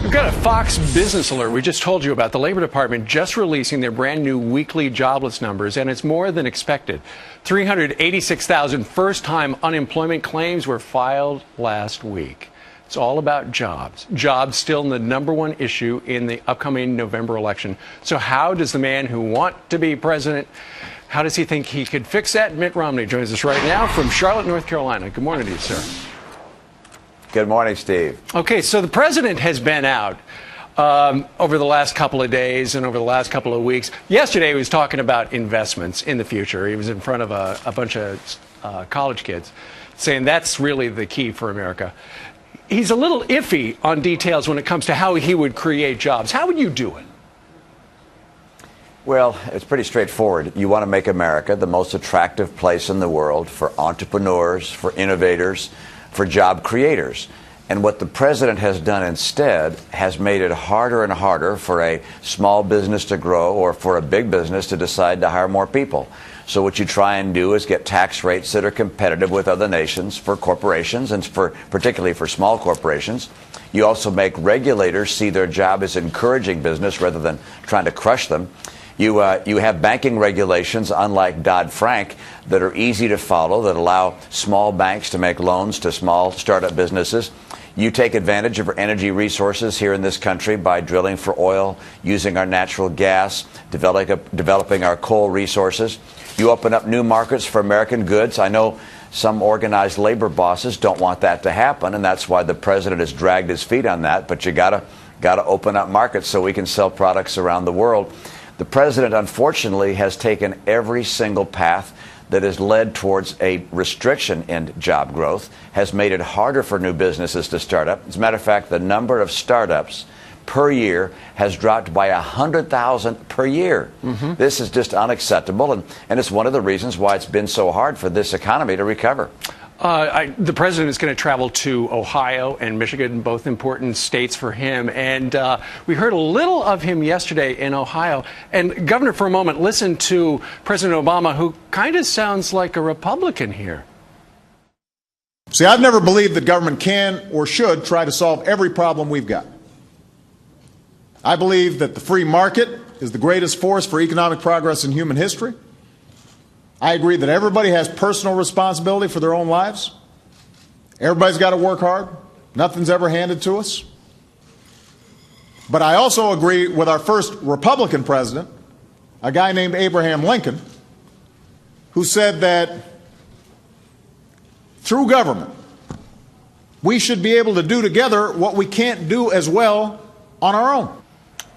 We've got a Fox Business alert we just told you about. The Labor Department just releasing their brand new weekly jobless numbers, and it's more than expected. 386,000 first-time unemployment claims were filed last week. It's all about jobs. Jobs still the number one issue in the upcoming November election. So how does the man who wants to be president, how does he think he could fix that? Mitt Romney joins us right now from Charlotte, North Carolina. Good morning to you, sir. Good morning, Steve. Okay, so the president has been out over the last couple of days and over the last couple of weeks. Yesterday, he was talking about investments in the future. He was in front of a bunch of college kids saying that's really the key for America. He's a little iffy on details when it comes to how he would create jobs. How would you do it? Well, it's pretty straightforward. You want to make America the most attractive place in the world for entrepreneurs, for innovators, for job creators. And what the president has done instead has made it harder and harder for a small business to grow or for a big business to decide to hire more people. So what you try and do is get tax rates that are competitive with other nations for corporations and particularly for small corporations. You also make regulators see their job as encouraging business rather than trying to crush them. You have banking regulations, unlike Dodd-Frank, that are easy to follow, that allow small banks to make loans to small startup businesses. You take advantage of our energy resources here in this country by drilling for oil, using our natural gas, developing our coal resources. You open up new markets for American goods. I know some organized labor bosses don't want that to happen, and that's why the president has dragged his feet on that. But you gotta open up markets so we can sell products around the world. The president, unfortunately, has taken every single path that has led towards a restriction in job growth, has made it harder for new businesses to start up. As a matter of fact, the number of startups per year has dropped by 100,000 per year. This is just unacceptable, and it's one of the reasons why it's been so hard for this economy to recover. The president is going to travel to Ohio and Michigan, both important states for him. And we heard a little of him yesterday in Ohio. And, Governor, for a moment, listen to President Obama, who kind of sounds like a Republican here. See, I've never believed that government can or should try to solve every problem we've got. I believe that the free market is the greatest force for economic progress in human history. I agree that everybody has personal responsibility for their own lives. Everybody's got to work hard. Nothing's ever handed to us. But I also agree with our first Republican president, a guy named Abraham Lincoln, who said that through government, we should be able to do together what we can't do as well on our own.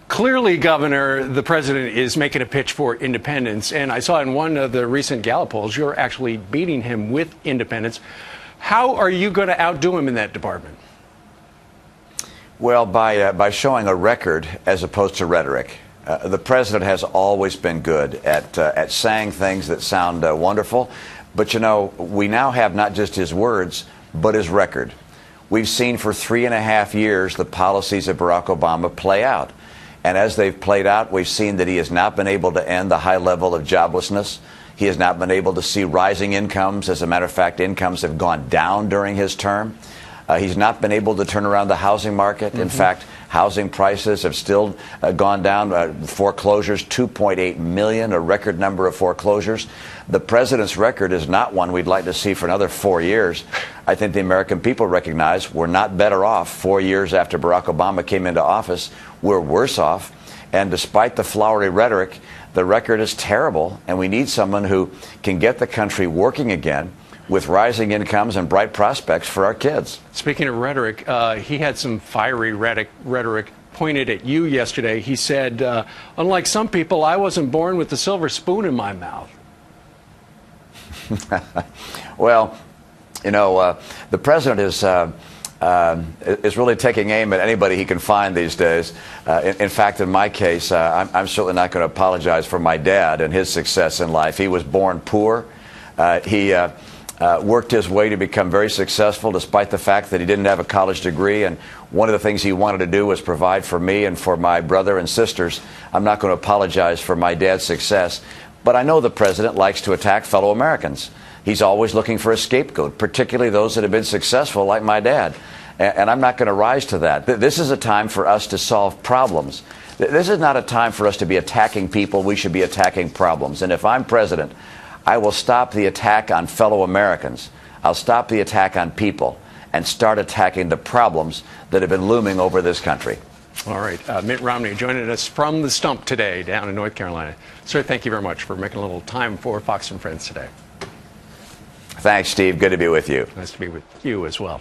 Clearly, Governor, the president is making a pitch for independence. And I saw in one of the recent Gallup polls, you're actually beating him with independence. How are you going to outdo him in that department? Well, by showing a record as opposed to rhetoric. The president has always been good at saying things that sound wonderful. But, you know, we now have not just his words, but his record. We've seen for 3.5 years the policies of Barack Obama play out. And as they've played out, we've seen that he has not been able to end the high level of joblessness. He has not been able to see rising incomes. As a matter of fact, incomes have gone down during his term. He's not been able to turn around the housing market. In fact, housing prices have still gone down. Foreclosures, 2.8 million, a record number of foreclosures. The president's record is not one we'd like to see for another 4 years. I think the American people recognize we're not better off 4 years after Barack Obama came into office. We're worse off. And despite the flowery rhetoric, the record is terrible. And we need someone who can get the country working again with rising incomes and bright prospects for our kids. Speaking of rhetoric, he had some fiery rhetoric pointed at you yesterday. He said, unlike some people, I wasn't born with the silver spoon in my mouth. Well, you know, the president is really taking aim at anybody he can find these days. In fact, in my case, I'm certainly not going to apologize for my dad and his success in life. He was born poor. He worked his way to become very successful despite the fact that he didn't have a college degree. And one of the things he wanted to do was provide for me and for my brother and sisters. I'm not going to apologize for my dad's success. But I know the president likes to attack fellow Americans. He's always looking for a scapegoat, particularly those that have been successful like my dad. And I'm not going to rise to that. This is a time for us to solve problems. This is not a time for us to be attacking people. We should be attacking problems. And if I'm president, I will stop the attack on fellow Americans. I'll stop the attack on people and start attacking the problems that have been looming over this country. All right. Mitt Romney joining us from the stump today down in North Carolina. Sir, thank you very much for making a little time for Fox and Friends today. Thanks, Steve. Good to be with you. Nice to be with you as well.